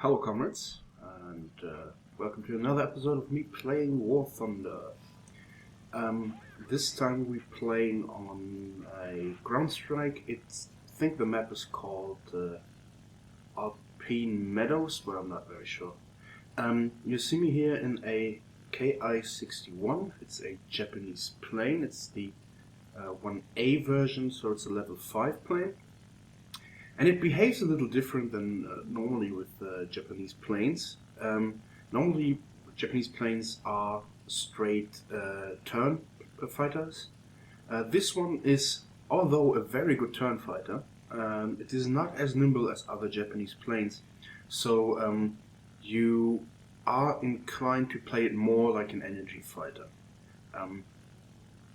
Hello, comrades, and welcome to another episode of me playing War Thunder. This time we're playing on a ground strike. I think the map is called Alpine Meadows, but I'm not very sure. You see me here in a Ki-61. It's a Japanese plane. It's the 1A version, so it's a level 5 plane. And it behaves a little different than normally with Japanese planes. Normally, Japanese planes are straight turn fighters. This one is, although a very good turn fighter, it is not as nimble as other Japanese planes. So you are inclined to play it more like an energy fighter.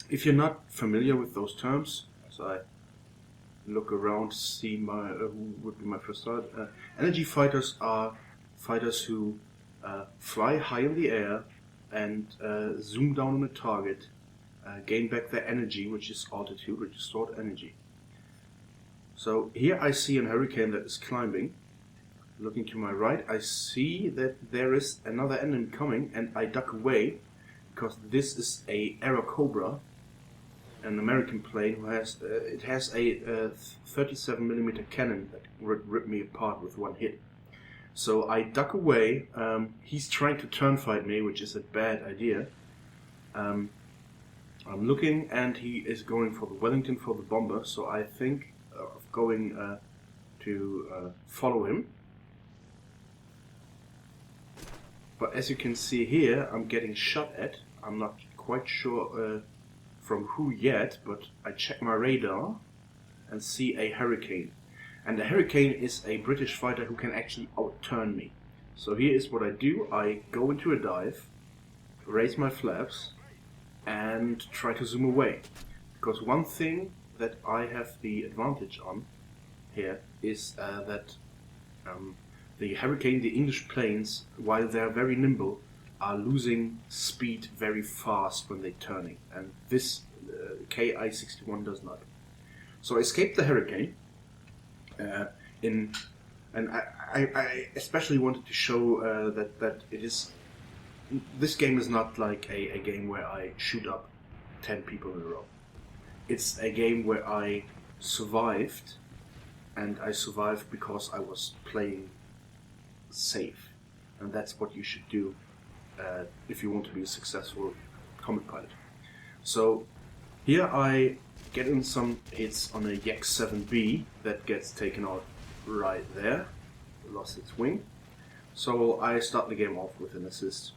If you're not familiar with those terms, as I look around to see who would be my first thought. Energy fighters are fighters who fly high in the air and zoom down on a target, gain back their energy, which is altitude, which is stored energy. So here I see an hurricane that is climbing. Looking to my right, I see that there is another enemy coming, and I duck away because this is a Aero Cobra, an American plane who has it has a 37mm cannon that would rip me apart with one hit. So I duck away. He's trying to turn fight me, which is a bad idea. I'm looking, and he is going for the Wellington for the bomber. So I think of going to follow him. But as you can see here, I'm getting shot at. I'm not quite sure from who yet, but I check my radar and see a Hurricane. And the Hurricane is a British fighter who can actually outturn me. So here is what I do. I go into a dive, raise my flaps, and try to zoom away. Because one thing that I have the advantage on here is that the Hurricane, the English planes, while they're very nimble, are losing speed very fast when they're turning, and this Ki-61 does not. So I escaped the Hurricane, and I especially wanted to show that it is. This game is not like a game where I shoot up 10 people in a row. It's a game where I survived, and I survived because I was playing safe, and that's what you should do if you want to be a successful combat pilot. So here I get in some hits on a Yak 7B that gets taken out right there, lost its wing. So I start the game off with an assist.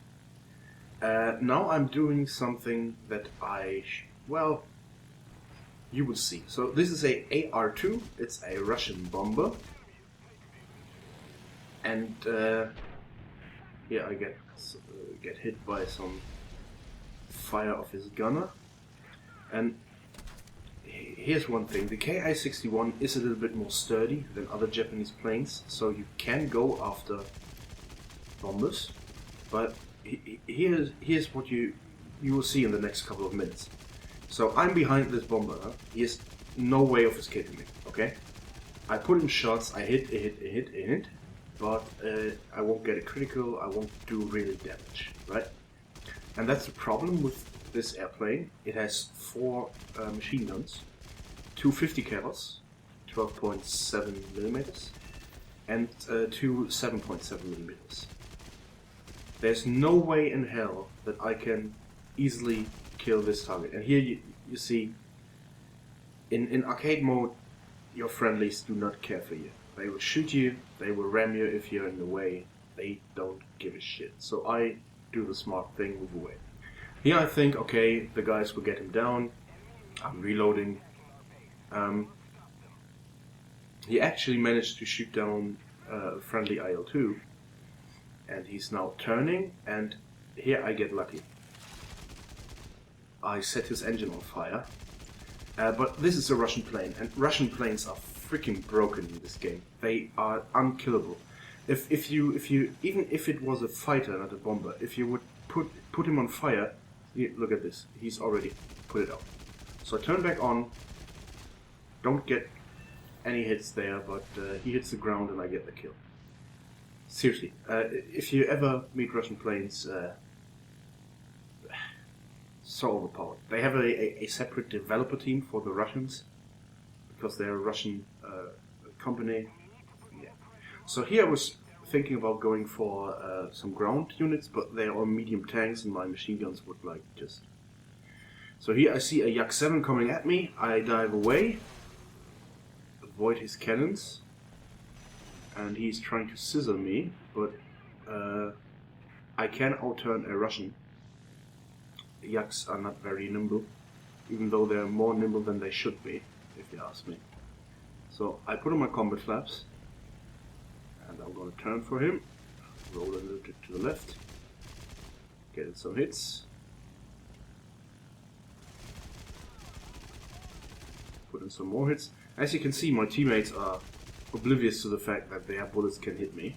Now I'm doing something that well, you will see. So this is a AR-2, it's a Russian bomber. And here I get hit by some fire of his gunner. And here's one thing, the Ki-61 is a little bit more sturdy than other Japanese planes, so you can go after bombers, but here's what you will see in the next couple of minutes. So I'm behind this bomber, he has no way of escaping me, okay? I put in shots, I hit, but I won't get a critical, I won't do really damage, right? And that's the problem with this airplane. It has 4 machine guns, 2 50 calibers, 12.7mm, and 2 7.7mm. There's no way in hell that I can easily kill this target. And here you see, in arcade mode, your friendlies do not care for you. They will shoot you, they will ram you if you're in the way. They don't give a shit. So I do the smart thing, move away. Here I think, okay, the guys will get him down. I'm reloading. He actually managed to shoot down a friendly IL-2. And he's now turning, and here I get lucky. I set his engine on fire. But this is a Russian plane, and Russian planes are freaking broken in this game. They are unkillable. If you even if it was a fighter, not a bomber, if you would put him on fire, look at this. He's already put it out. So I turn back on. Don't get any hits there, but he hits the ground and I get the kill. seriously, if you ever meet Russian planes, so overpowered. They have a separate developer team for the Russians because they're a Russian company. Yeah. So here I was thinking about going for some ground units, but they are medium tanks, and my machine guns would like just. So here I see a Yak 7 coming at me. I dive away, avoid his cannons, and he's trying to scissor me, but I can outturn a Russian. Yaks are not very nimble, even though they're more nimble than they should be, if you ask me. So I put on my combat flaps, and I'm going to turn for him, roll a little bit to the left, get in some hits, put in some more hits. As you can see, my teammates are oblivious to the fact that their bullets can hit me.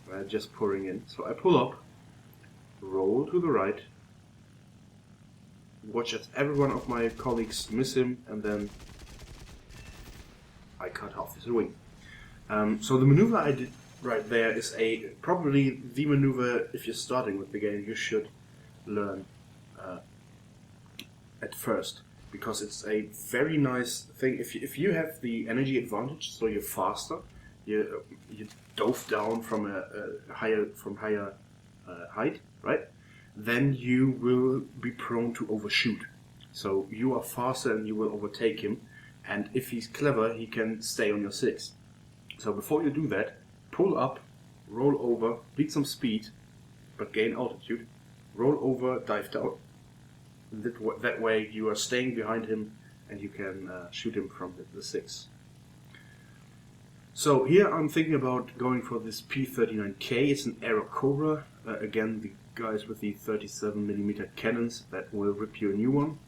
They're just pouring in. So I pull up, roll to the right, watch as every one of my colleagues miss him, and then I cut off his wing. So the maneuver I did right there is probably the maneuver, if you're starting with the game, you should learn at first, because it's a very nice thing. If you have the energy advantage, so you're faster, you dove down from a higher height, right? Then you will be prone to overshoot. So you are faster and you will overtake him. And if he's clever, he can stay on your 6. So before you do that, pull up, roll over, beat some speed, but gain altitude. Roll over, dive down. That way you are staying behind him and you can shoot him from the 6. So here I'm thinking about going for this P39K. It's an Aero Cobra. Again, the guys with the 37mm cannons that will rip you a new one.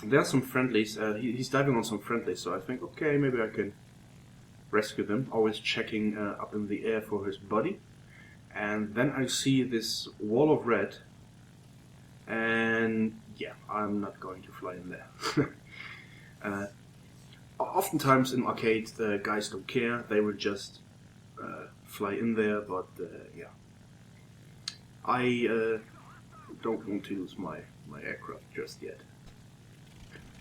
There are some friendlies. He's diving on some friendlies, so I think, okay, maybe I can rescue them. Always checking up in the air for his buddy. And then I see this wall of red. And yeah, I'm not going to fly in there. Oftentimes in arcade, the guys don't care. They will just fly in there, but yeah. I don't want to lose my aircraft just yet.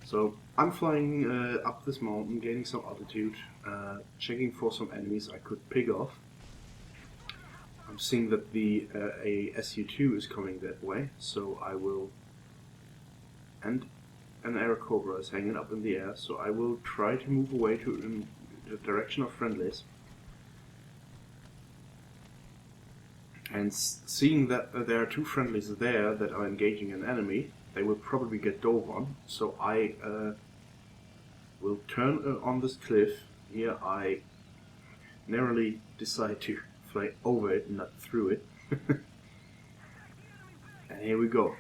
So I'm flying up this mountain, gaining some altitude, checking for some enemies I could pick off. I'm seeing that a Su-2 is coming that way, so I will, and an Aero Cobra is hanging up in the air, so I will try to move away in the direction of friendlies. And seeing that there are 2 friendlies there that are engaging an enemy, they will probably get dove on, so I will turn on this cliff. Here I narrowly decide to fly over it, not through it. And here we go.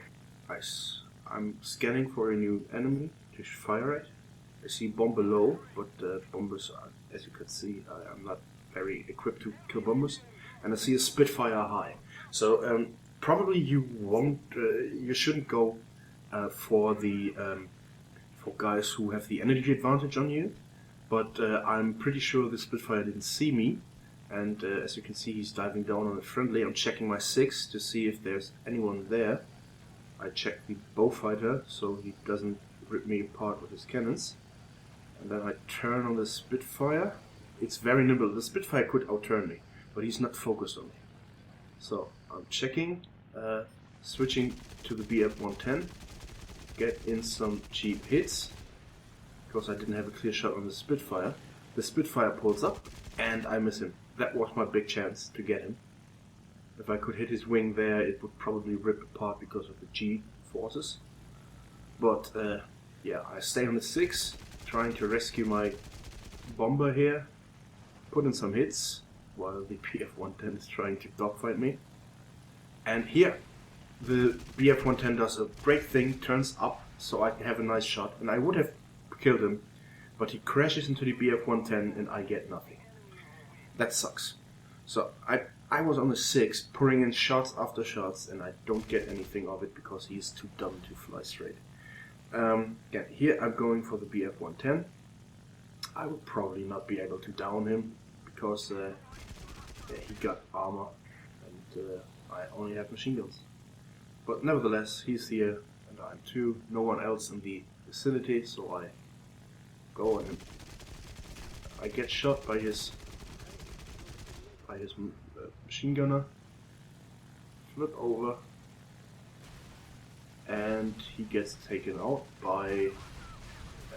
I'm scanning for a new enemy to fire at. I see bomb below, but bombers are, as you can see, I'm not very equipped to kill bombers. And I see a Spitfire high. So probably you shouldn't go for guys who have the energy advantage on you. But I'm pretty sure the Spitfire didn't see me. And as you can see, he's diving down on a friendly. I'm checking my 6 to see if there's anyone there. I check the bowfighter so he doesn't rip me apart with his cannons. And then I turn on the Spitfire. It's very nimble. The Spitfire could outturn me, but he's not focused on me. So I'm checking, switching to the BF-110, get in some cheap hits, because I didn't have a clear shot on the Spitfire. The Spitfire pulls up, and I miss him. That was my big chance to get him. If I could hit his wing there, it would probably rip apart because of the G forces. But yeah, I stay on the 6, trying to rescue my bomber here, put in some hits, while the BF-110 is trying to dogfight me. And here, the BF-110 does a great thing, turns up, so I can have a nice shot, and I would have killed him, but he crashes into the BF-110 and I get nothing. That sucks. So I was on the 6, pouring in shots after shots, and I don't get anything of it because he's too dumb to fly straight. Yeah, here I'm going for the BF-110. I will probably not be able to down him, because yeah, he got armor and I only have machine guns. But nevertheless, he's here and I'm too. No one else in the vicinity, so I go and I get shot by his machine gunner. Flip over, and he gets taken out by a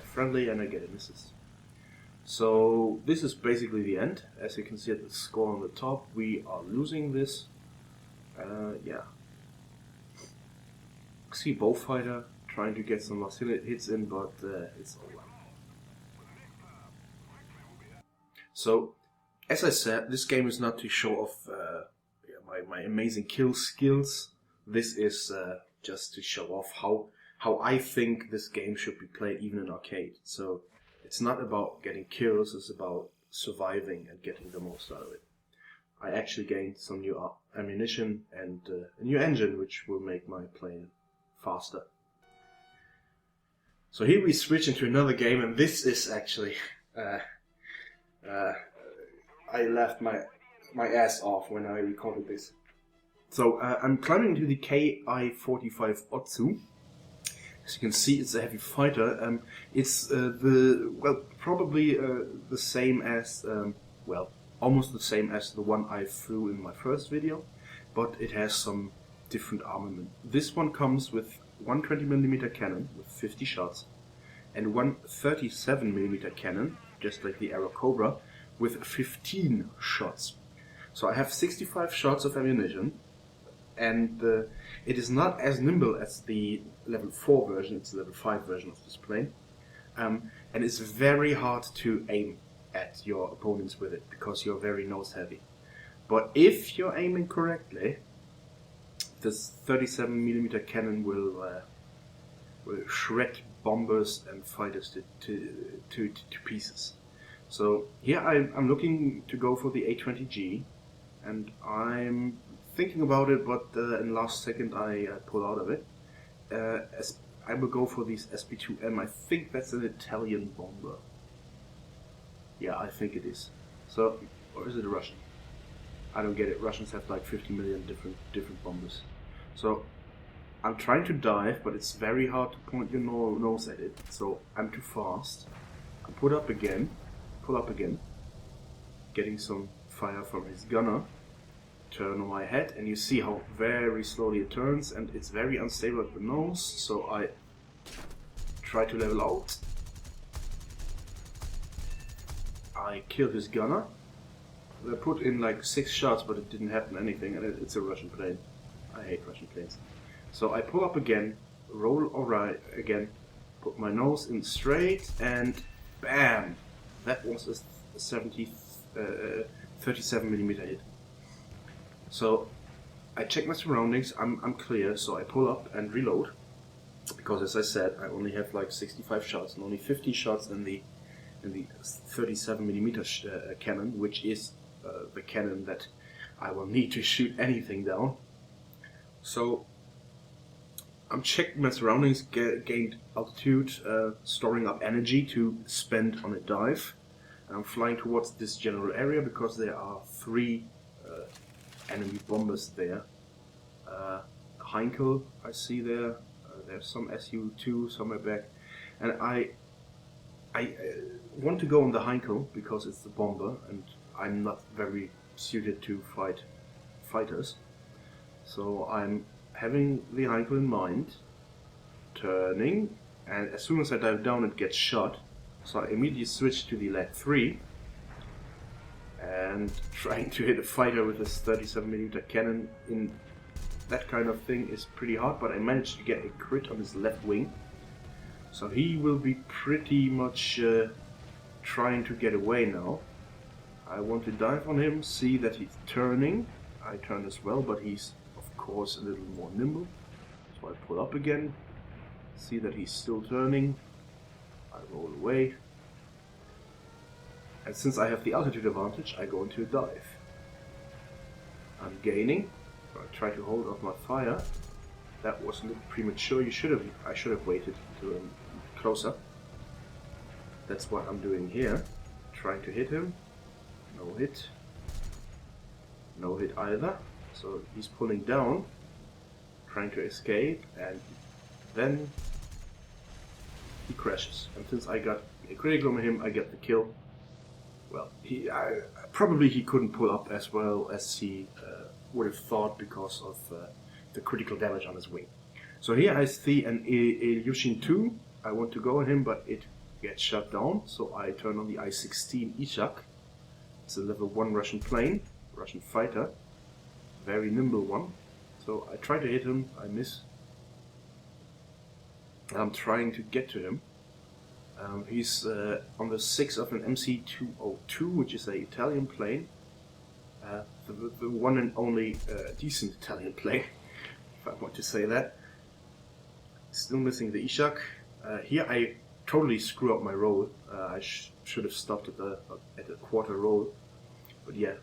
friendly, and I get an assist. So this is basically the end. As you can see at the score on the top, we are losing this. Yeah. See Bowfighter trying to get some last hits in, but it's over. So, as I said, this game is not to show off my amazing kill skills. This is just to show off how I think this game should be played even in arcade. So it's not about getting kills, it's about surviving and getting the most out of it. I actually gained some new ammunition and a new engine which will make my plane faster. So here we switch into another game, and this is actually I laughed my ass off when I recorded this. So I'm climbing into the Ki-45 Otsu. As you can see, it's a heavy fighter. It's probably the same as almost the same as the one I flew in my first video, but it has some different armament. This one comes with 120mm cannon with 50 shots and one 37mm cannon, just like the Arrow Cobra, with 15 shots. So I have 65 shots of ammunition, and it is not as nimble as the level 4 version, it's the level 5 version of this plane. And it's very hard to aim at your opponents with it, because you're very nose heavy. But if you're aiming correctly, this 37mm cannon will shred bombers and fighters to pieces. So here I'm looking to go for the A20G, and I'm thinking about it, but in the last second I pull out of it. I will go for these SP2M. I think that's an Italian bomber. Yeah, I think it is. So, or is it a Russian? I don't get it. Russians have like 50 million different bombers. So I'm trying to dive, but it's very hard to point your nose at it. So I'm too fast. I pull up again, getting some fire from his gunner. Turn on my head, and you see how very slowly it turns, and it's very unstable at the nose. So I try to level out. I kill his gunner. I put in like 6 shots, but it didn't happen anything, and it's a Russian plane. I hate Russian planes. So I pull up again, roll alright again, put my nose in straight, and bam! That was a 37mm hit. So I check my surroundings, I'm clear, so I pull up and reload, because as I said, I only have like 65 shots and only 50 shots in the 37mm cannon, which is the cannon that I will need to shoot anything down. So I'm checking my surroundings, gained altitude, storing up energy to spend on a dive. And I'm flying towards this general area because there are 3 enemy bombers there. Heinkel I see there. There's some Su-2 somewhere back, and I want to go on the Heinkel because it's the bomber, and I'm not very suited to fight fighters. So I'm having the Heinkel in mind, turning, and as soon as I dive down it gets shot. So I immediately switch to the Lag 3, and trying to hit a fighter with this 37mm cannon in that kind of thing is pretty hard, but I managed to get a crit on his left wing. So he will be pretty much trying to get away now. I want to dive on him, see that he's turning. I turn as well, but he's of course a little more nimble. So I pull up again, see that he's still turning. I roll away. And since I have the altitude advantage, I go into a dive. I'm gaining. I try to hold off my fire. That was a little premature. I should have waited to closer. That's what I'm doing here. Trying to hit him. No hit. No hit either. So he's pulling down, trying to escape, and then he crashes. And since I got a critical on him, I get the kill. Well, probably he couldn't pull up as well as he would have thought because of the critical damage on his wing. So here I see an Ilyushin 2. I want to go on him, but it gets shut down. So I turn on the I-16 Ishak. It's a level 1 Russian plane, Russian fighter. Very nimble one. So I try to hit him, I miss. I'm trying to get to him. He's on the 6 of an MC-202, which is an Italian plane. The one and only decent Italian plane, if I want to say that. Still missing the Ishak. Here I totally screw up my roll. I should have stopped at a quarter roll. But yeah,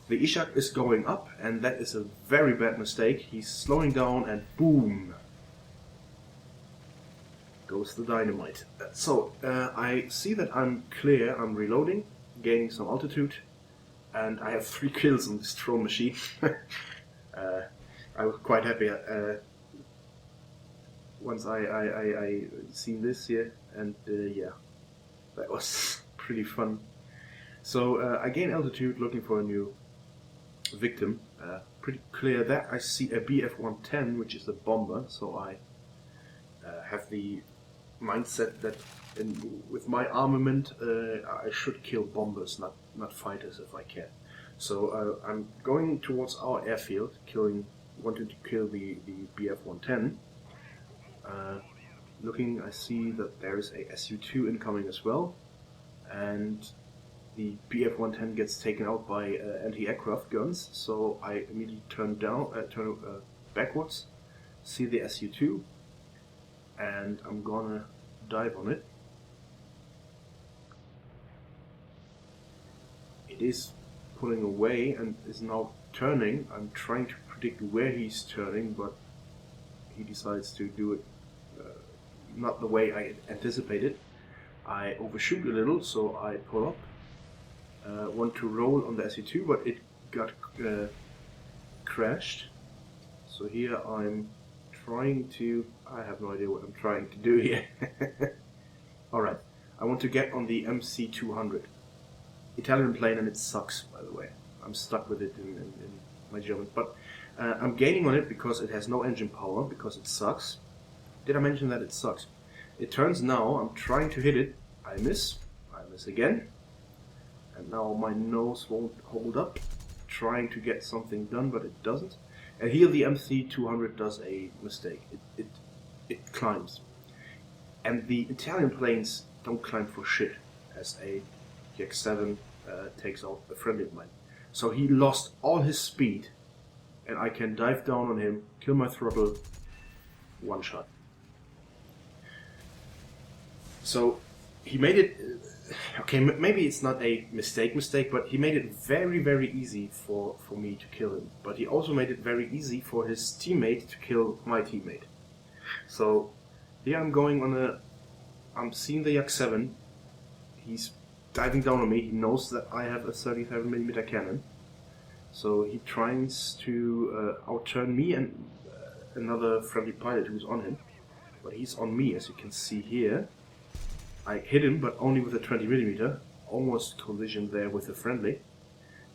the Ishak is going up, and that is a very bad mistake. He's slowing down, and boom! Goes the dynamite. So I see that I'm clear. I'm reloading, gaining some altitude, and I have 3 kills on this drone machine. I was quite happy once I seen this here, and yeah, that was pretty fun. So I gain altitude, looking for a new victim. Pretty clear that I see a BF-110, which is a bomber. So I have the mindset that with my armament I should kill bombers, not fighters if I can. So I'm going towards our airfield, wanting to kill the BF-110. Looking, I see that there is a Su-2 incoming as well, and the BF-110 gets taken out by anti-aircraft guns. So I immediately turn backwards, see the Su-2, and I'm gonna dive on it. It is pulling away and is now turning. I'm trying to predict where he's turning, but he decides to do it not the way I anticipated. I overshoot a little, so I pull up. Want to roll on the Su-2, but it got crashed. So here I'm trying to... I have no idea what I'm trying to do here. Alright, I want to get on the MC-200. Italian plane, and it sucks, by the way. I'm stuck with it in my German. But I'm gaining on it because it has no engine power, because it sucks. Did I mention that it sucks? It turns now, I'm trying to hit it. I miss again. And now my nose won't hold up. Trying to get something done, but it doesn't. And here the MC-200 does a mistake. It climbs. And the Italian planes don't climb for shit, as a Yak-7 takes out a friendly of mine. So he lost all his speed, and I can dive down on him, kill my throttle, one shot. So he made it... Okay, maybe it's not a mistake, but he made it very, very easy for me to kill him. But he also made it very easy for his teammate to kill my teammate. So here I'm going on I'm seeing the Yak-7. He's diving down on me. He knows that I have a 37mm cannon. So he tries to outturn me and another friendly pilot who's on him. But he's on me, as you can see here. I hit him, but only with a 20mm, almost collision there with a friendly.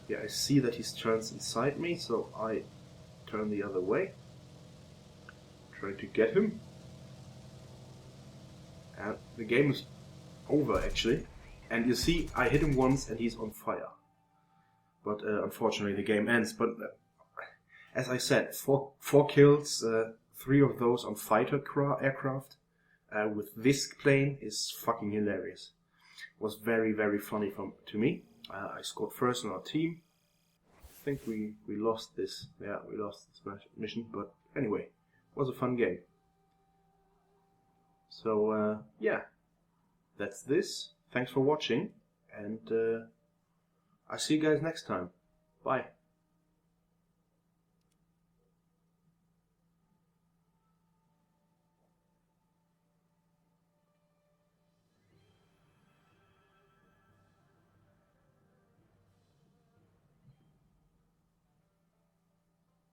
Yeah, I see that he turns inside me, so I turn the other way. Trying to get him. And the game is over, actually. And you see, I hit him once and he's on fire. But unfortunately the game ends. But as I said, four kills, 3 of those on fighter aircraft. With this plane is fucking hilarious. It was very, very funny to me. I scored first on our team. I think we lost this. Yeah, we lost this mission. But anyway, it was a fun game. So yeah, that's this. Thanks for watching, and I'll see you guys next time. Bye.